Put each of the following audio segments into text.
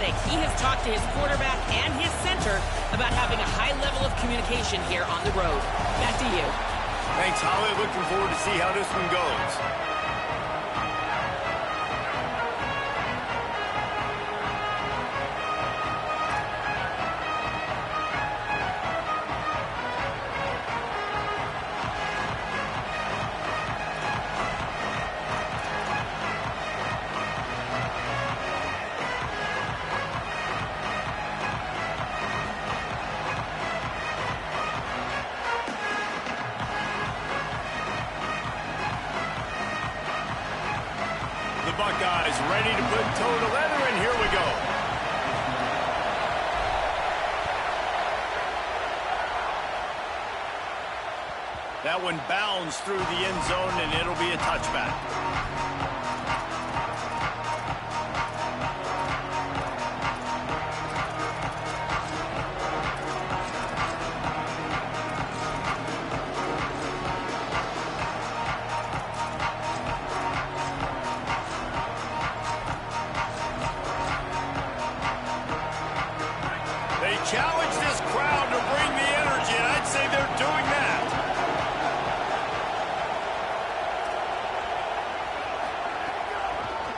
athletic. He has talked to his quarterback and his center about having a high level of communication here on the road. Back to you. Thanks, Holly. Looking forward to see how this one goes. Buckeyes ready to put toe to leather, and here we go. That one bounds through the end zone, and it'll be a touchback. Challenge this crowd to bring the energy, and I'd say they're doing that.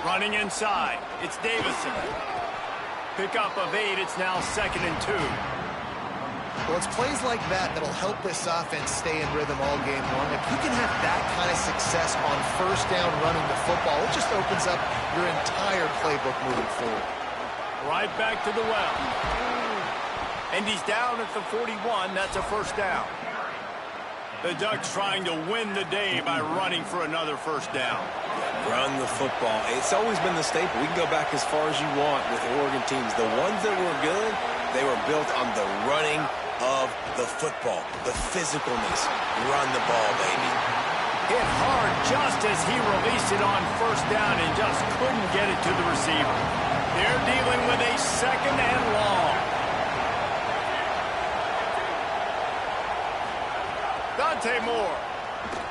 Running inside, it's Davison. Pickup of 8, it's now 2nd and 2. Well, it's plays like that that'll help this offense stay in rhythm all game long. If you can have that kind of success on first down running the football, it just opens up your entire playbook moving forward. Right back to the well. And he's down at the 41. That's a first down. The Ducks trying to win the day by running for another first down. Run the football. It's always been the staple. We can go back as far as you want with Oregon teams. The ones that were good, they were built on the running of the football, the physicalness. Run the ball, baby. Hit hard just as he released it on first down and just couldn't get it to the receiver. They're dealing with a 2nd and long. Dante Moore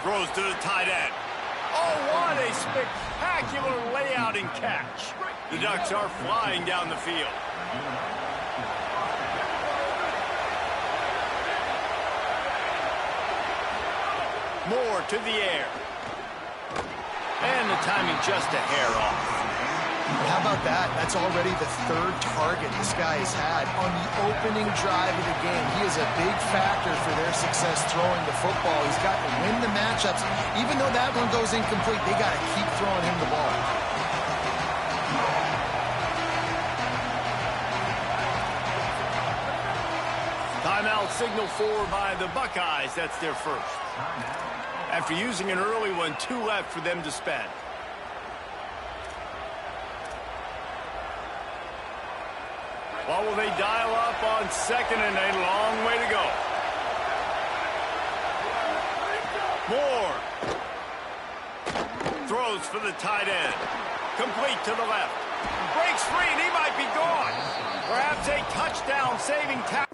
throws to the tight end. Oh, what a spectacular layout and catch. The Ducks are flying down the field. Moore to the air. And the timing just a hair off. How about that? That's already the 3rd target this guy has had on the opening drive of the game. He is a big factor for their success throwing the football. He's got to win the matchups. Even though that one goes incomplete, they got to keep throwing him the ball. Timeout signal forward by the Buckeyes. That's their first. After using an early one, 2 left for them to spend. What will they dial up on 2nd and a long way to go? Moore throws for the tight end. Complete to the left. Breaks free, and he might be gone. Perhaps a touchdown-saving tackle.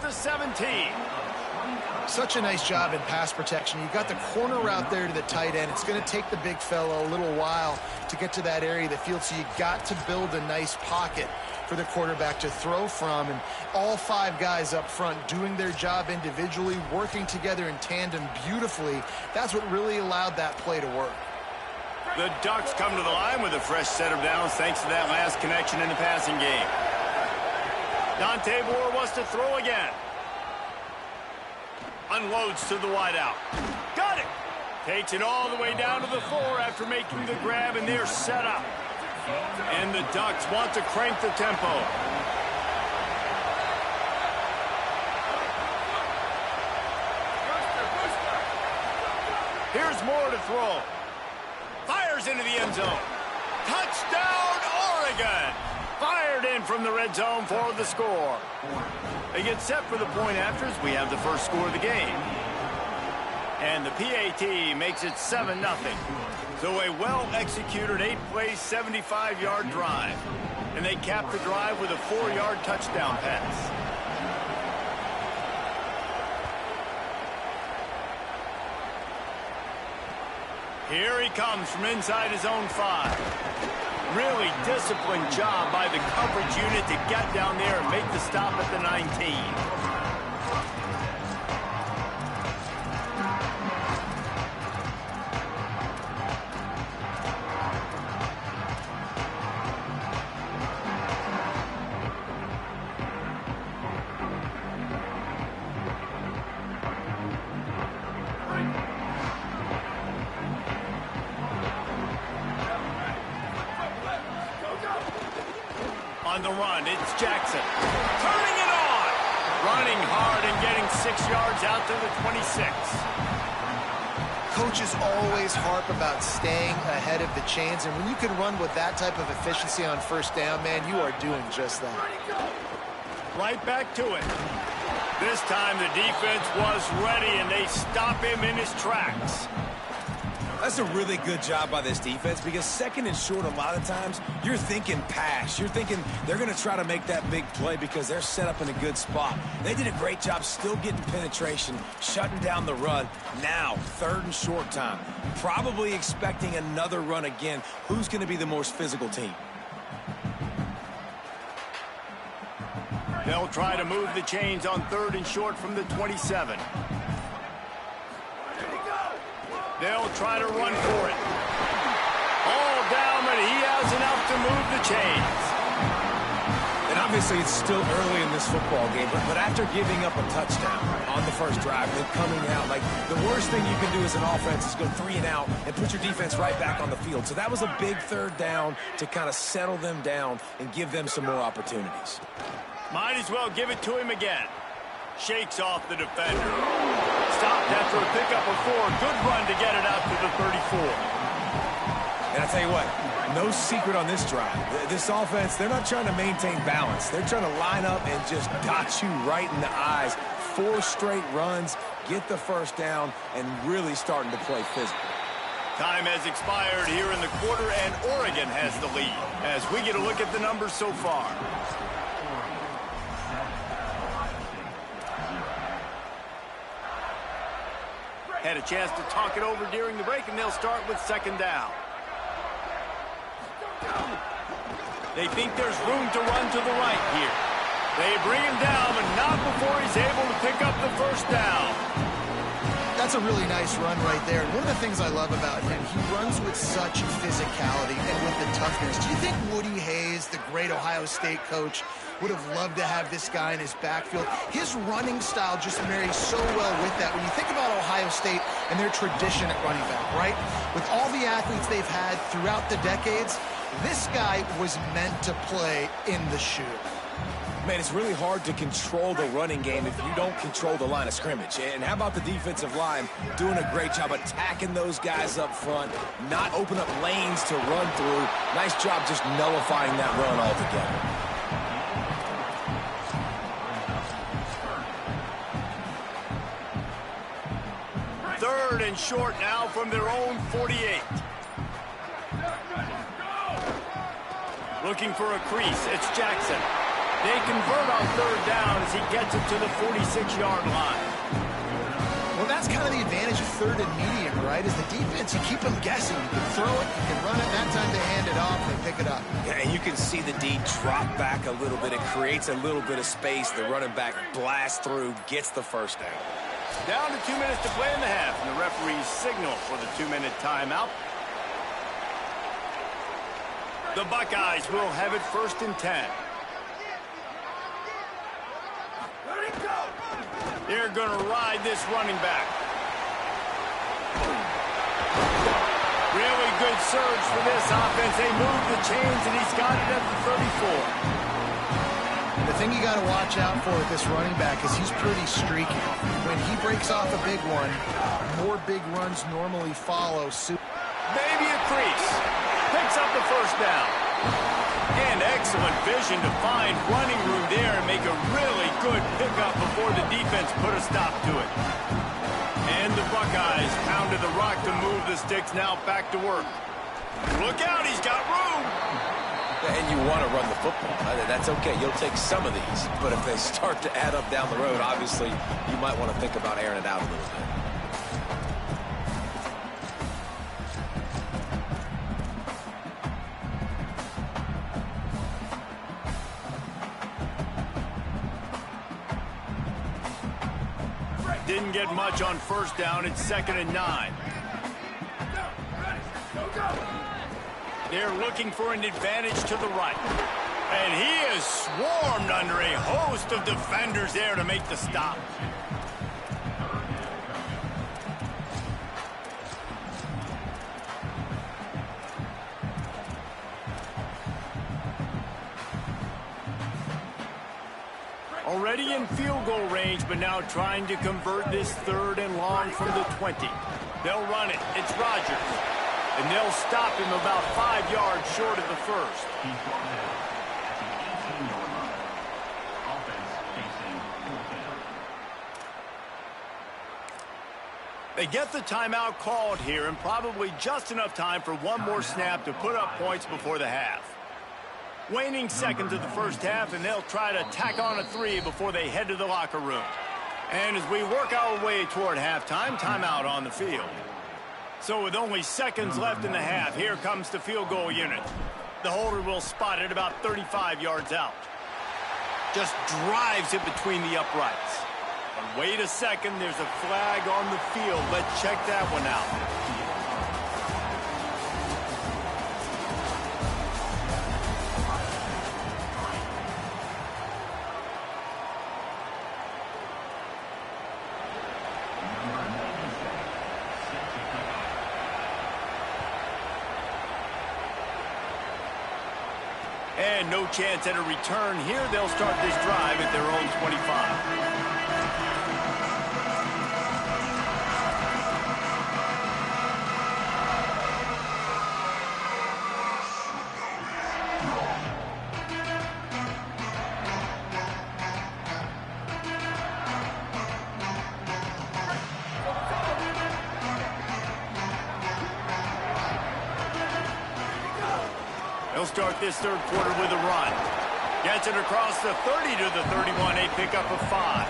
The 17. Such a nice job in pass protection. You got the corner route there to the tight end. It's going to take the big fella a little while to get to that area of the field, so you got to build a nice pocket for the quarterback to throw from. And all 5 guys up front doing their job individually, working together in tandem beautifully. That's what really allowed that play to work. The Ducks come to the line with a fresh set of downs thanks to that last connection in the passing game. Dante Moore wants to throw again. Unloads to the wideout. Got it! Takes it all the way down to the 4 after making the grab, and they're set up. And the Ducks want to crank the tempo. Here's Moore to throw. Fires into the end zone. Touchdown, Oregon! Fired in from the red zone for the score. They get set for the point afters. We have the first score of the game. And the PAT makes it 7-0. So a well-executed 8-play, 75-yard drive. And they cap the drive with a 4-yard touchdown pass. Here he comes from inside his own 5. Really disciplined job by the coverage unit to get down there and make the stop at the 19. On the run, it's Jackson. Turning it on! Running hard and getting 6 yards out to the 26. Coaches always harp about staying ahead of the chains, and when you can run with that type of efficiency on first down, man, you are doing just that. Right back to it. This time the defense was ready, and they stop him in his tracks. That's a really good job by this defense because second and short, a lot of times, you're thinking pass. You're thinking they're going to try to make that big play because they're set up in a good spot. They did a great job still getting penetration, shutting down the run. Now, third and short time. Probably expecting another run again. Who's going to be the most physical team? They'll try to move the chains on third and short from the 27. They'll try to run for it. All down, but he has enough to move the chains. And obviously it's still early in this football game, but after giving up a touchdown on the first drive, then coming out, like the worst thing you can do as an offense is go 3 and out and put your defense right back on the field. So that was a big third down to kind of settle them down and give them some more opportunities. Might as well give it to him again. Shakes off the defender. Stopped after a pickup of 4. Good run to get it out to the 34. And I tell you what, no secret on this drive. This offense, they're not trying to maintain balance. They're trying to line up and just dot you right in the eyes. 4 straight runs, get the first down, and really starting to play physical. Time has expired here in the quarter, and Oregon has the lead as we get a look at the numbers so far. Had a chance to talk it over during the break, and they'll start with second down. They think there's room to run to the right here. They bring him down, but not before he's able to pick up the first down. That's a really nice run right there. And one of the things I love about him, he runs with such physicality and with the toughness. Do you think Woody Hayes, the great Ohio State coach, would have loved to have this guy in his backfield? His running style just marries so well with that. When you think about Ohio State and their tradition at running back, right? With all the athletes they've had throughout the decades, this guy was meant to play in the shoe. Man, it's really hard to control the running game if you don't control the line of scrimmage. And how about the defensive line doing a great job attacking those guys up front, not open up lanes to run through. Nice job just nullifying that run altogether. Third and short now from their own 48. Looking for a crease, it's Jackson. They convert on third down as he gets it to the 46-yard line. Well, that's kind of the advantage of third and medium, right? Is the defense, you keep them guessing. You can throw it, you can run it. That time they hand it off, they pick it up. Yeah, and you can see the D drop back a little bit. It creates a little bit of space. The running back blasts through, gets the first down. Down to 2 minutes to play in the half, and the referees signal for the 2-minute timeout. The Buckeyes will have it first and 10. They're going to ride this running back. Really good surge for this offense. They move the chains, and he's got it at the 34. The thing you got to watch out for with this running back is he's pretty streaky. When he breaks off a big one, more big runs normally follow suit. Maybe a crease. Picks up the first down. And excellent vision to find running room there and make a really good pickup before the defense put a stop to it. And the Buckeyes pounded the rock to move the sticks now back to work. Look out, he's got room. And you want to run the football. That's okay. You'll take some of these. But if they start to add up down the road, obviously, you might want to think about airing it out a little bit. Didn't get much on first down. It's 2nd and 9. They're looking for an advantage to the right. And he is swarmed under a host of defenders there to make the stop. Already in field goal range, but now trying to convert this 3rd and long from the 20. They'll run it. It's Rodgers. And they'll stop him about 5 yards short of the first. They get the timeout called here, and probably just enough time for one more snap to put up points before the half. Waning seconds of the first half, and they'll try to tack on a 3 before they head to the locker room. And as we work our way toward halftime, timeout on the field. So with only seconds left in the half, here comes the field goal unit. The holder will spot it about 35 yards out. Just drives it between the uprights. And wait a second, there's a flag on the field. Let's check that one out. And no chance at a return here. They'll start this drive at their own 25. They'll start this 3rd quarter with a run. Gets it across the 30 to the 31, a pickup of 5.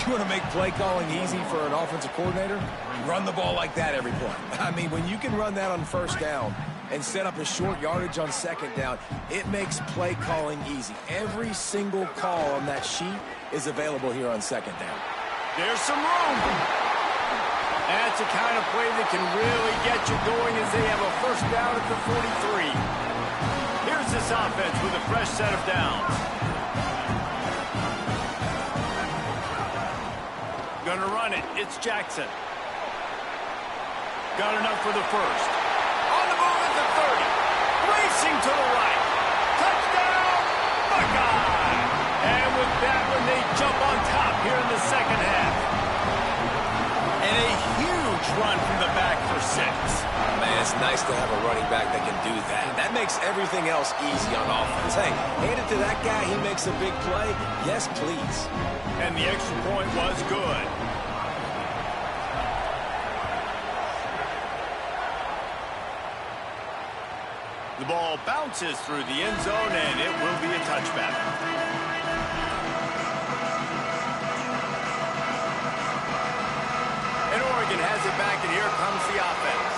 You want to make play calling easy for an offensive coordinator? Run the ball like that every play. I mean, when you can run that on first down and set up a short yardage on 2nd down, it makes play calling easy. Every single call on that sheet is available here on 2nd down. There's some room. That's the kind of play that can really get you going as they have a first down at the 43. Here's this offense with a fresh set of downs. Gonna run it. It's Jackson. Got enough for the first. On the move at the 30. Racing to the right. Touchdown, Buckeye! And with that one, they jump on top here in the 2nd half. And a huge run from the back for 6. Man, it's nice to have a running back that can do that. That makes everything else easy on offense. Hey, hand it to that guy. He makes a big play. Yes, please. And the extra point was good. The ball bounces through the end zone, and it will be a touchback. Has it back, and here comes the offense.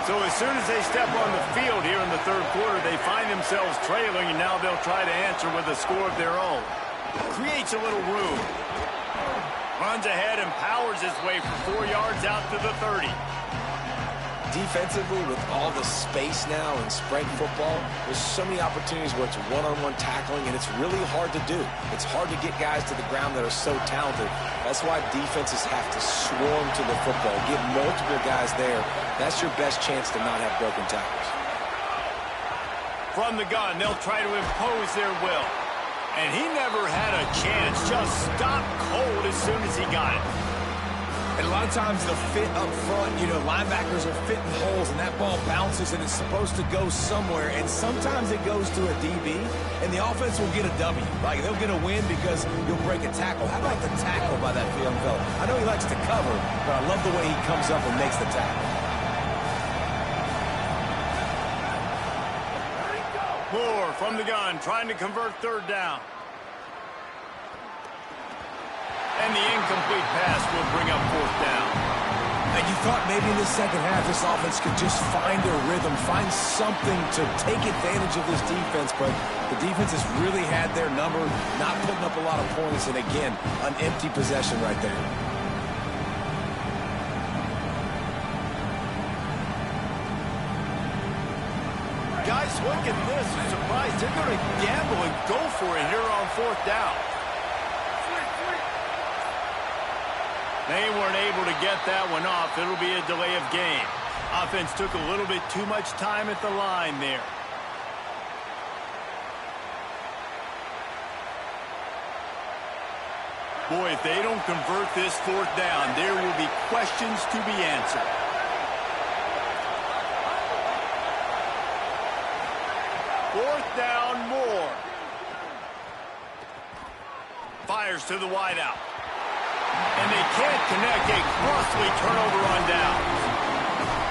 So as soon as they step on the field here in the 3rd quarter, they find themselves trailing, and now they'll try to answer with a score of their own. Creates a little room. Runs ahead and powers his way for 4 yards out to the 30. Defensively, with all the space now in spread football, there's so many opportunities where it's one-on-one tackling, and it's really hard to do. It's hard to get guys to the ground that are so talented. That's why defenses have to swarm to the football, get multiple guys there. That's your best chance to not have broken tackles. From the gun, they'll try to impose their will. And he never had a chance, just stopped cold as soon as he got it. And a lot of times the fit up front, you know, linebackers are fitting holes, and that ball bounces, and it's supposed to go somewhere. And sometimes it goes to a DB, and the offense will get a W. Like, they'll get a win because you'll break a tackle. How about the tackle by that young fella? I know he likes to cover, but I love the way he comes up and makes the tackle. Moore from the gun, trying to convert third down. And the incomplete pass will bring up fourth down. And you thought maybe in the second half this offense could just find their rhythm, find something to take advantage of this defense, but the defense has really had their number, not putting up a lot of points, and again, an empty possession right there. Guys, look at this. I'm surprised they're going to gamble and go for it here on fourth down. They weren't able to get that one off. It'll be a delay of game. Offense took a little bit too much time at the line there. Boy, if they don't convert this fourth down, there will be questions to be answered. Fourth down, Moore. Fires to the wideout. And they can't connect. A costly turnover on downs.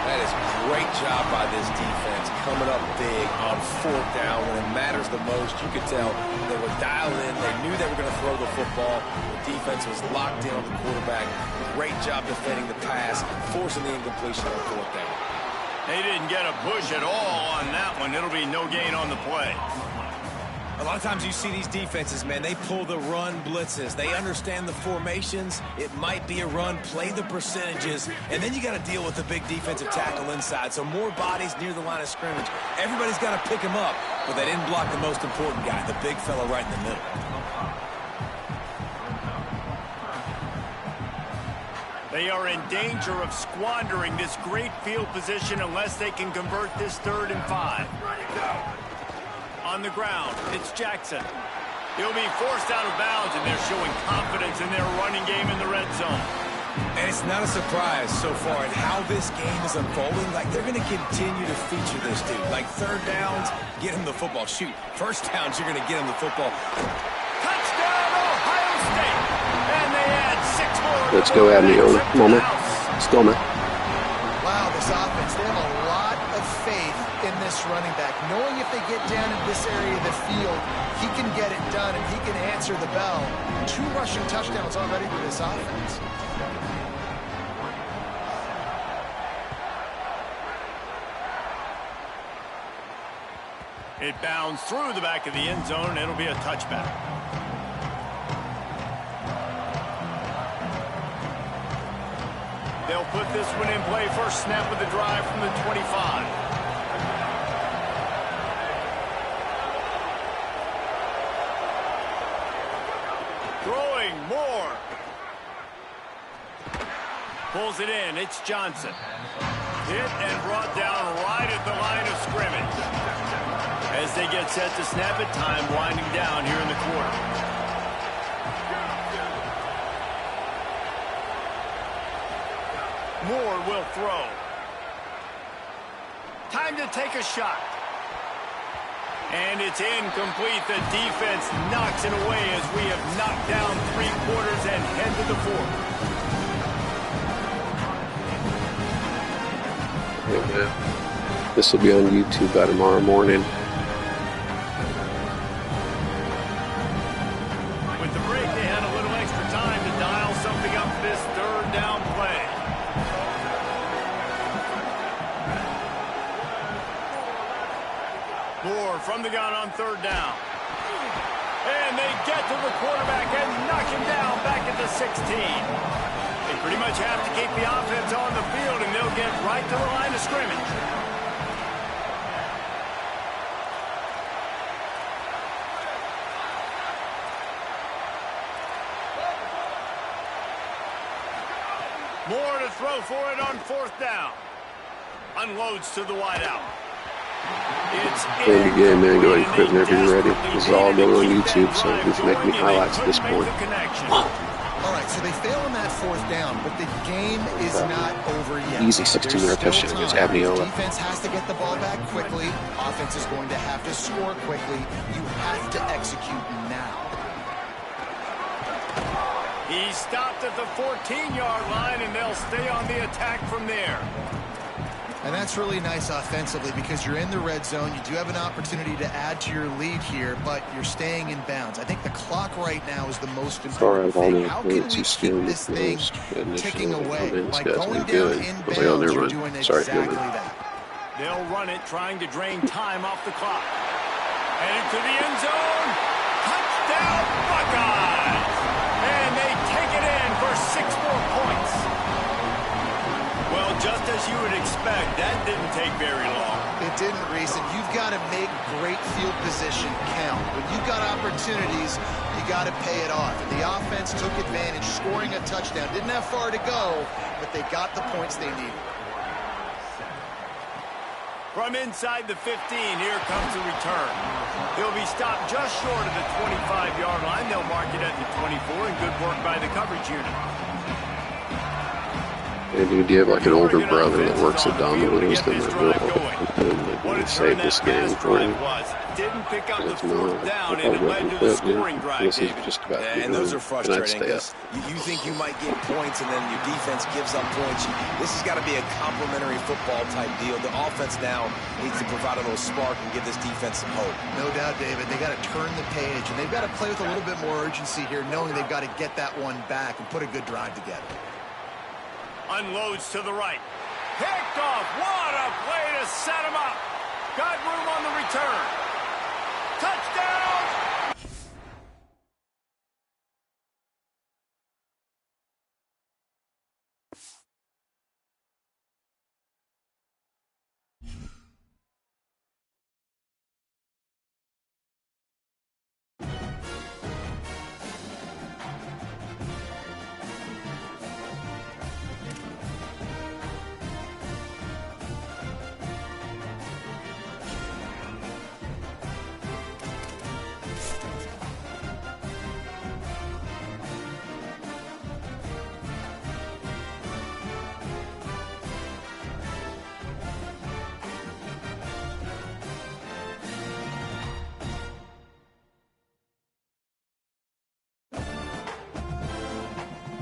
That is great job by this defense, coming up big on fourth down when it matters the most. You could tell they were dialed in. They knew they were going to throw the football. The defense was locked in on the quarterback. Great job defending the pass, forcing the incompletion on fourth down. They didn't get a push at all on that one. It'll be no gain on the play. A lot of times you see these defenses, man, they pull the run blitzes. They understand the formations. It might be a run, play the percentages, and then you got to deal with the big defensive tackle inside. So more bodies near the line of scrimmage. Everybody's got to pick him up, but they didn't block the most important guy, the big fella right in the middle. They are in danger of squandering this great field position unless they can convert this 3rd and 5. On the ground, it's Jackson. He'll be forced out of bounds, and they're showing confidence in their running game in the red zone. And it's not a surprise so far in how this game is unfolding. Like, they're going to continue to feature this dude. Like, third downs, get him the football. Shoot, first downs, you're going to get him the football. Touchdown, Ohio State! And they add 6 more. Let's go, abny. Come on, man. Let's go, man. Wow, this offense, they have a lot of faith in this running back, knowing if they get down in this area of the field, he can get it done and he can answer the bell. 2 rushing touchdowns already for this offense. It bounds through the back of the end zone. It'll be a touchback. They'll put this one in play. First snap of the drive from the 25. Throwing Moore. Pulls it in. It's Johnson. Hit and brought down right at the line of scrimmage. As they get set to snap it, time winding down here in the quarter. Moore will throw. Time to take a shot. And it's incomplete. The defense knocks it away as we have knocked down 3 quarters and head to the 4th. Yeah, this will be on YouTube by tomorrow morning. With the break, they had a little extra time to dial something up for this 3rd down play. Moore from the gun on 3rd down. And they get to the quarterback and knock him down back at the 16. They pretty much have to keep the offense on the field, and they'll get right to the line of scrimmage. Moore to throw for it on 4th down. Unloads to the wideout. Playing the game, man. Go ahead and quit whenever you're ready. This is all going on YouTube, so just make me highlights at this point. All right, so they fail on that 4th down, but the game is not over yet. Easy 16-yard touchdown against abny. Defense has to get the ball back quickly. Offense is going to have to score quickly. You have to execute now. He stopped at the 14-yard line, and they'll stay on the attack from there. And that's really nice offensively because you're in the red zone. You do have an opportunity to add to your lead here, but you're staying in bounds. I think the clock right now is the most important thing. How can we keep this thing ticking away? By going down in bounds, you're doing exactly that. They'll run it, trying to drain time off the clock. And into the end zone. Touchdown, Buckeyes! And they take it in for 6 more points. Well, just as you would expect, that didn't take very long. It didn't, Reese, and you've got to make great field position count. When you've got opportunities, you got to pay it off. And the offense took advantage, scoring a touchdown. Didn't have far to go, but they got the points they needed. From inside the 15, here comes the return. He'll be stopped just short of the 25-yard line. They'll mark it at the 24, and good work by the coverage unit. And do you have like an older brother that works at Domino's, then that will save this game for you. Didn't pick up the It's 4th down, and it led to the scoring drive. This is just about and those are frustrating because you think you might get points, and then your defense gives up points. This has got to be a complementary football type deal. The offense now needs to provide a little spark and give this defense some hope. No doubt, David. They got to turn the page, and they've got to play with a little bit more urgency here, knowing they've got to get that one back and put a good drive together. Unloads to the right. Picked off. What a play to set him up. Got room on the return. Touchdown,